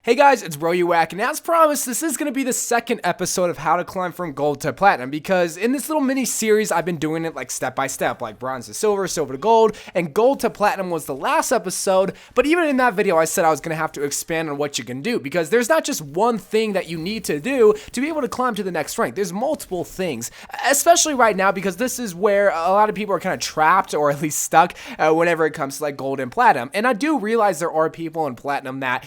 Hey guys, it's YOU WACK, and as promised, this is going to be the second episode of how to climb from gold to platinum, because in this little mini series, I've been doing it like step by step, like bronze to silver, silver to gold, and gold to platinum was the last episode. But even in that video, I said I was going to have to expand on what you can do, because there's not just one thing that you need to do to be able to climb to the next rank. There's multiple things, especially right now, because this is where a lot of people are kind of trapped, or at least stuck, whenever it comes to like gold and platinum. And I do realize there are people in platinum that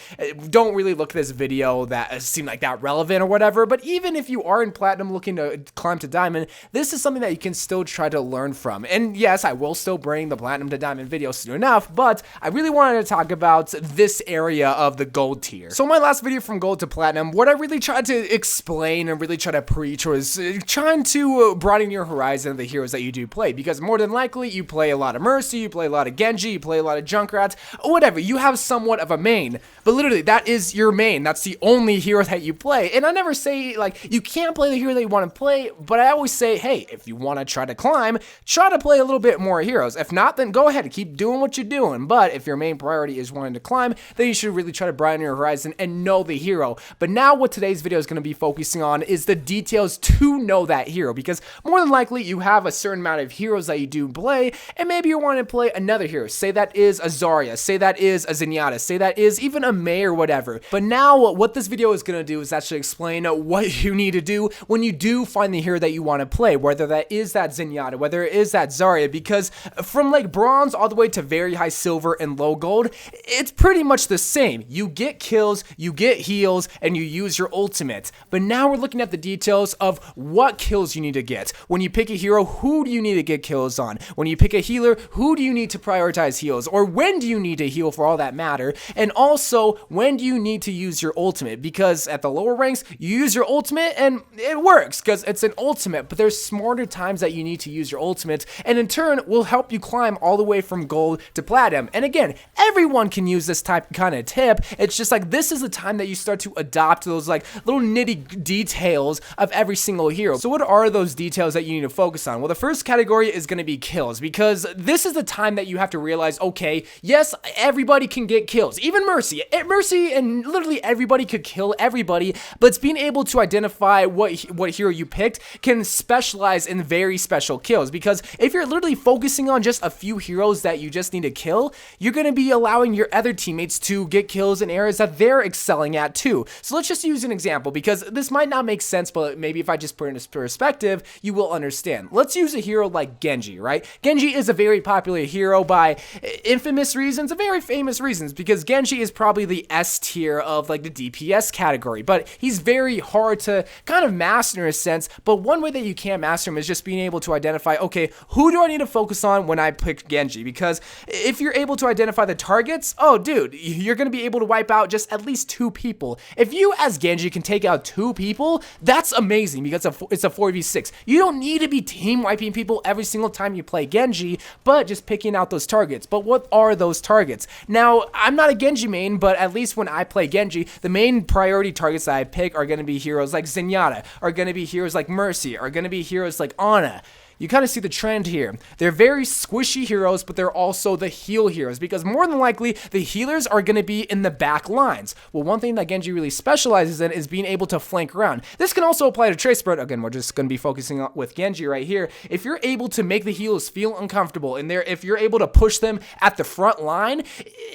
don't really look at this video that seem like that relevant or whatever, but even if you are in platinum looking to climb to diamond, this is something that you can still try to learn from. And yes, I will still bring the platinum to diamond videos soon enough, but I really wanted to talk about this area of the gold tier. So my last video from gold to platinum, what I really tried to explain and really try to preach was trying to broaden your horizon of the heroes that you do play, because more than likely you play a lot of Mercy, you play a lot of Genji, you play a lot of Junkrat, whatever, you have somewhat of a main, but literally that is your main. That's the only hero that you play. And I never say like you can't play the hero that you want to play, but I always say, hey, if you want to try to climb, try to play a little bit more heroes. If not, then go ahead and keep doing what you're doing. But if your main priority is wanting to climb, then you should really try to broaden your horizon and know the hero. But now what today's video is going to be focusing on is the details to know that hero, because more than likely you have a certain amount of heroes that you do play, and maybe you want to play another hero. Say that is a Zarya, say that is a Zenyatta, say that is even a Mei or whatever. But now what this video is going to do is actually explain what you need to do when you do find the hero that you want to play, whether that is that Zenyatta, whether it is that Zarya, because from like bronze all the way to very high silver and low gold, it's pretty much the same. You get kills, you get heals, and you use your ultimate. But now we're looking at the details of what kills you need to get. When you pick a hero, who do you need to get kills on? When you pick a healer, who do you need to prioritize heals? Or when do you need to heal for all that matter? And also, when do you need to use your ultimate? Because at the lower ranks, you use your ultimate and it works because it's an ultimate, but there's smarter times that you need to use your ultimate, and in turn will help you climb all the way from gold to platinum. And again, everyone can use this kind of tip. It's just like this is the time that you start to adopt those like little nitty details of every single hero. So what are those details that you need to focus on? Well, the first category is going to be kills, because this is the time that you have to realize, okay, yes, everybody can get kills, even Mercy, and literally everybody could kill everybody, but it's being able to identify what hero you picked can specialize in very special kills. Because if you're literally focusing on just a few heroes that you just need to kill, you're going to be allowing your other teammates to get kills in areas that they're excelling at too. So let's just use an example, because this might not make sense, but maybe if I just put it into perspective, you will understand. Let's use a hero like Genji, right? Genji is a very popular hero by infamous reasons, very famous reasons, because Genji is probably the S tier of like the DPS category, but he's very hard to kind of master in a sense. But one way that you can master him is just being able to identify, okay, who do I need to focus on when I pick Genji? Because if you're able to identify the targets, oh dude, you're going to be able to wipe out just at least 2 people. If you as Genji can take out 2 people, that's amazing, because it's a 4v6. You don't need to be team wiping people every single time you play Genji, but just picking out those targets. But what are those targets? Now, I'm not a Genji main, but at least when I play Genji, the main priority targets that I pick are going to be heroes like Zenyatta, are going to be heroes like Mercy, are going to be heroes like Ana. You kind of see the trend here. They're very squishy heroes, but they're also the heal heroes, because more than likely, the healers are going to be in the back lines. Well, one thing that Genji really specializes in is being able to flank around. This can also apply to Trace, but again, we're just going to be focusing on with Genji right here. If you're able to make the healers feel uncomfortable, and if you're able to push them at the front line,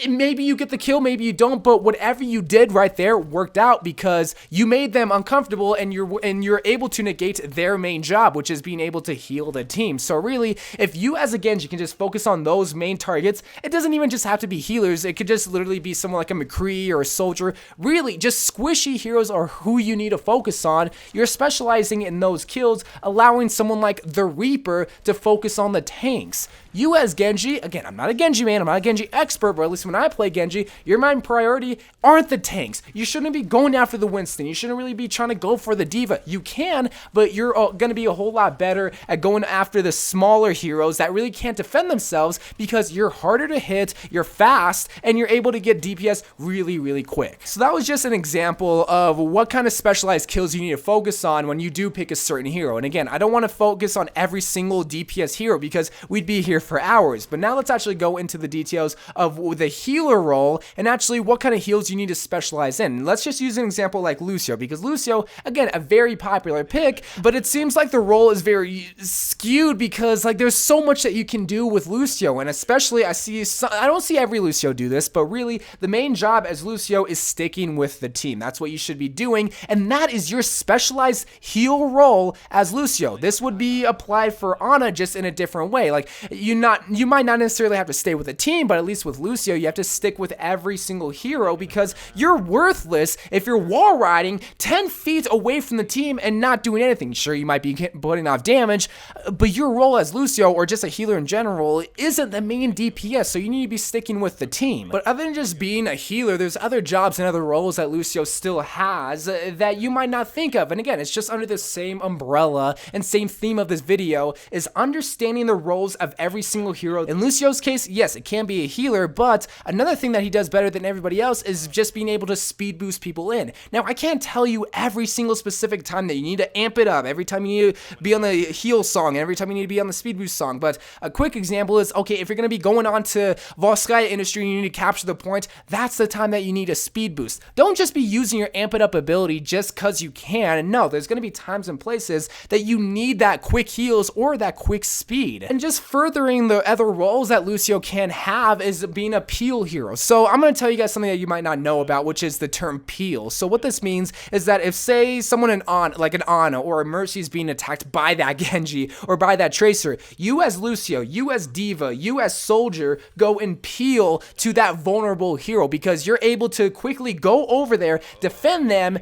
maybe you get the kill, maybe you don't, but whatever you did right there worked out, because you made them uncomfortable, and you're able to negate their main job, which is being able to heal the team. So really, if you as a Genji can just focus on those main targets, it doesn't even just have to be healers. It could just literally be someone like a McCree or a Soldier. Really, just squishy heroes are who you need to focus on. You're specializing in those kills, allowing someone like the Reaper to focus on the tanks. You as Genji, again, I'm not a Genji man, I'm not a Genji expert, but at least when I play Genji, your main priority aren't the tanks. You shouldn't be going after the Winston. You shouldn't really be trying to go for the Diva. You can, but you're going to be a whole lot better at going after the smaller heroes that really can't defend themselves, because you're harder to hit, you're fast, and you're able to get DPS really, really quick. So that was just an example of what kind of specialized kills you need to focus on when you do pick a certain hero. And again, I don't want to focus on every single DPS hero, because we'd be here for hours. But now let's actually go into the details of the healer role and actually what kind of heals you need to specialize in. Let's just use an example like Lucio, because Lucio, again, a very popular pick, but it seems like the role is very skewed because like there's so much that you can do with Lucio, and especially I don't see every Lucio do this, but really the main job as Lucio is sticking with the team. That's what you should be doing, and that is your specialized heal role as Lucio. This would be applied for Ana just in a different way. Like you might not necessarily have to stay with the team, but at least with Lucio you have to stick with every single hero because you're worthless if you're wall riding 10 feet away from the team and not doing anything. Sure, you might be putting off damage, but your role as Lucio or just a healer in general isn't the main DPS, so you need to be sticking with the team. But other than just being a healer, there's other jobs and other roles that Lucio still has that you might not think of. And again, it's just under the same umbrella and same theme of this video is understanding the roles of every single hero. In Lucio's case, yes, it can be a healer, but another thing that he does better than everybody else is just being able to speed boost people in. Now, I can't tell you every single specific time that you need to amp it up, every time you need to be on the heal song, and every time you need to be on the speed boost song, but a quick example is, okay, if you're going to be going on to Volskaya Industry and you need to capture the point, that's the time that you need a speed boost. Don't just be using your amp it up ability just because you can. No, there's going to be times and places that you need that quick heals or that quick speed. And just furthering the other roles that Lucio can have is being a peel hero. So I'm going to tell you guys something that you might not know about, which is the term peel. So what this means is that if, say, someone like an Ana or a Mercy is being attacked by that Genji or by that Tracer, you as Lucio, you as Diva, you as Soldier go and peel to that vulnerable hero because you're able to quickly go over there, defend them,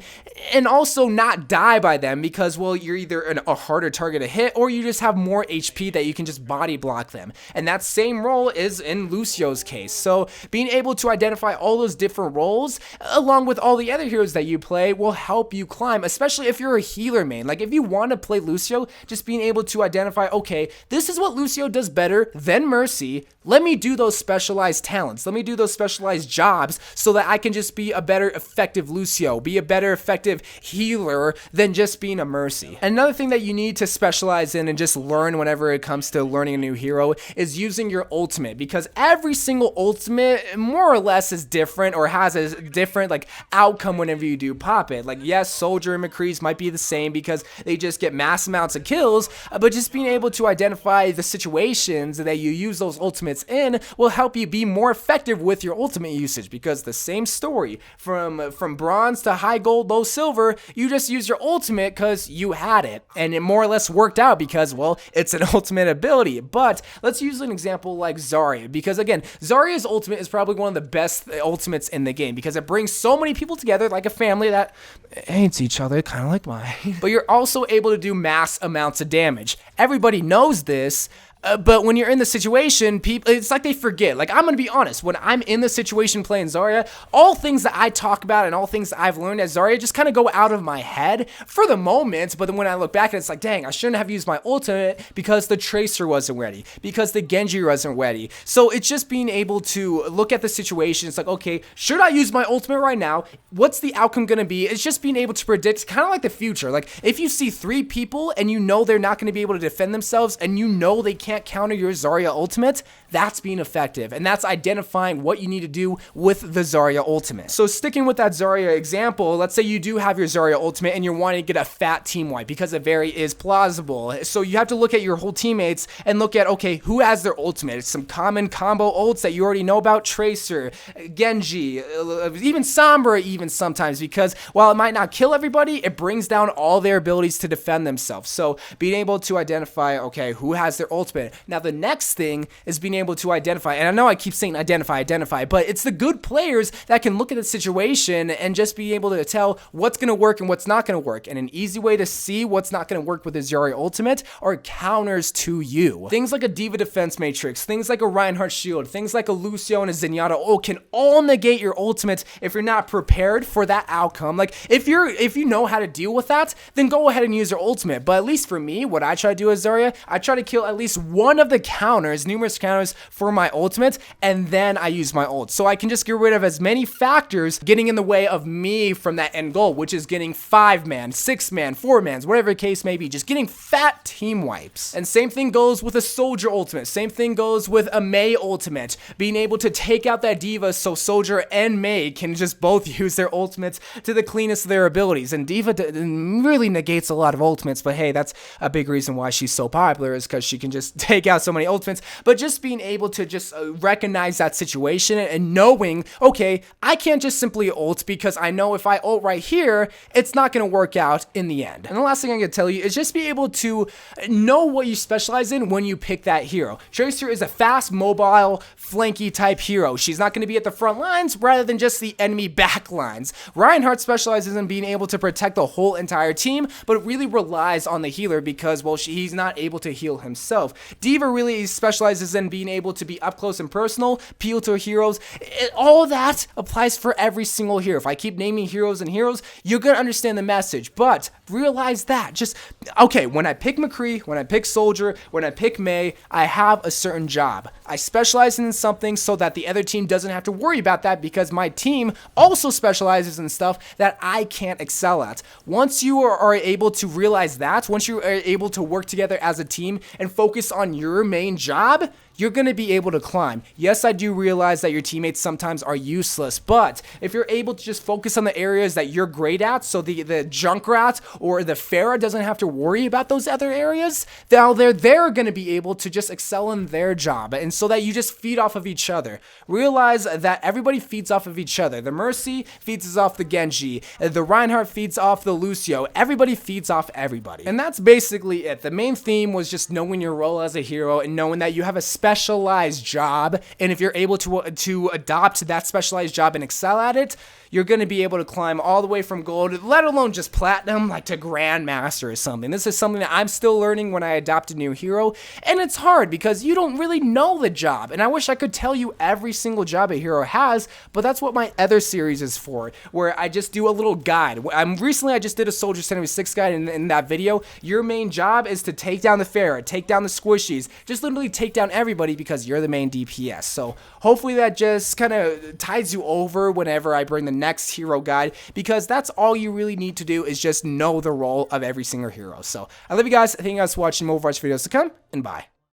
and also not die by them because, well, you're either a harder target to hit or you just have more HP that you can just body block them. And that same role is in Lucio's case. So being able to identify all those different roles along with all the other heroes that you play will help you climb, especially if you're a healer main. Like if you want to play Lucio, just being able to identify, okay, this is what Lucio does better than Mercy. Let me do those specialized talents. Let me do those specialized jobs so that I can just be a better effective Lucio, be a better effective healer than just being a Mercy. Another thing that you need to specialize in and just learn whenever it comes to learning a new hero is using your ultimate, because every single ultimate more or less is different or has a different like outcome whenever you do pop it. Like yes, Soldier and McCree's might be the same because they just get mass amounts of kills, but just being able to identify the situations that you use those ultimates in will help you be more effective with your ultimate usage, because the same story from bronze to high gold, low silver, you just use your ultimate because you had it and it more or less worked out because, well, it's an ultimate ability. But let's use an example like Zarya, because again, Zarya's ultimate is probably one of the best ultimates in the game because it brings so many people together like a family that hates each other, kind of like mine. But you're also able to do mass amounts of damage. Everybody knows this. But when you're in the situation, people, it's like they forget. Like, I'm going to be honest. When I'm in the situation playing Zarya, all things that I talk about and all things that I've learned as Zarya just kind of go out of my head for the moment. But then when I look back, it's like, dang, I shouldn't have used my ultimate because the Tracer wasn't ready, because the Genji wasn't ready. So it's just being able to look at the situation. It's like, okay, should I use my ultimate right now? What's the outcome going to be? It's just being able to predict kind of like the future. Like, if you see 3 people and you know they're not going to be able to defend themselves and you know they can't counter your Zarya ultimate, that's being effective, and that's identifying what you need to do with the Zarya ultimate. So sticking with that Zarya example, let's say you do have your Zarya ultimate and you're wanting to get a fat team wipe because it very is plausible. So you have to look at your whole teammates and look at, okay, who has their ultimate? It's some common combo ults that you already know about: Tracer, Genji, even Sombra even sometimes, because while it might not kill everybody, it brings down all their abilities to defend themselves. So being able to identify, okay, who has their ultimate. Now the next thing is being able to identify, and I know I keep saying identify, but it's the good players that can look at the situation and just be able to tell what's going to work and what's not going to work. And an easy way to see what's not going to work with the Zarya ultimate are counters to you. Things like a Diva defense matrix, things like a Reinhardt shield, things like a Lucio and a Zenyatta can all negate your ultimate if you're not prepared for that outcome. Like if you know how to deal with that, then go ahead and use your ultimate. But at least for me, what I try to do as Zarya, I try to kill at least one of the counters, numerous counters for my ultimate, and then I use my ult. So I can just get rid of as many factors getting in the way of me from that end goal, which is getting 5-man, 6-man, 4-mans, whatever the case may be, just getting fat team wipes. And same thing goes with a soldier ultimate. Same thing goes with a Mei ultimate, being able to take out that diva so soldier and Mei can just both use their ultimates to the cleanest of their abilities. And diva really negates a lot of ultimates, but hey, that's a big reason why she's so popular, is because she can just take out so many ultimates. But just being able to just recognize that situation and knowing, okay, I can't just simply ult, because I know if I ult right here, it's not going to work out in the end. And the last thing I'm going to tell you is just be able to know what you specialize in when you pick that hero. Tracer is a fast, mobile, flanky type hero. She's not going to be at the front lines rather than just the enemy back lines. Reinhardt specializes in being able to protect the whole entire team, but really relies on the healer because, well, he's not able to heal himself. Diva really specializes in being able to be up close and personal, peel to heroes. All that applies for every single hero. If I keep naming heroes and heroes, you're going to understand the message, but realize that just, okay, when I pick McCree, when I pick Soldier, when I pick Mei, I have a certain job. I specialize in something so that the other team doesn't have to worry about that, because my team also specializes in stuff that I can't excel at. Once you are able to realize that, once you are able to work together as a team and focus on your main job, you're going to be able to climb. Yes, I do realize that your teammates sometimes are useless, but if you're able to just focus on the areas that you're great at, so the Junkrat or the Pharah doesn't have to worry about those other areas, now they're going to be able to just excel in their job, and so that you just feed off of each other. Realize that everybody feeds off of each other. The Mercy feeds off the Genji, the Reinhardt feeds off the Lucio. Everybody feeds off everybody. And that's basically it. The main theme was just knowing your role as a hero and knowing that you have a specialized job, and if you're able to adopt that specialized job and excel at it, you're going to be able to climb all the way from gold, let alone just platinum, like to grandmaster or something. This is something that I'm still learning when I adopt a new hero, and it's hard because you don't really know the job, and I wish I could tell you every single job a hero has, but that's what my other series is for, where I just do a little guide. Recently I just did a Soldier 76 guide in that video. Your main job is to take down the Pharah, take down the squishies, just literally take down everybody, because you're the main DPS. So hopefully that just kind of tides you over whenever I bring the next hero guide, because that's all you really need to do, is just know the role of every single hero. So I love you guys. Thank you guys for watching more Overwatch videos to come, and bye.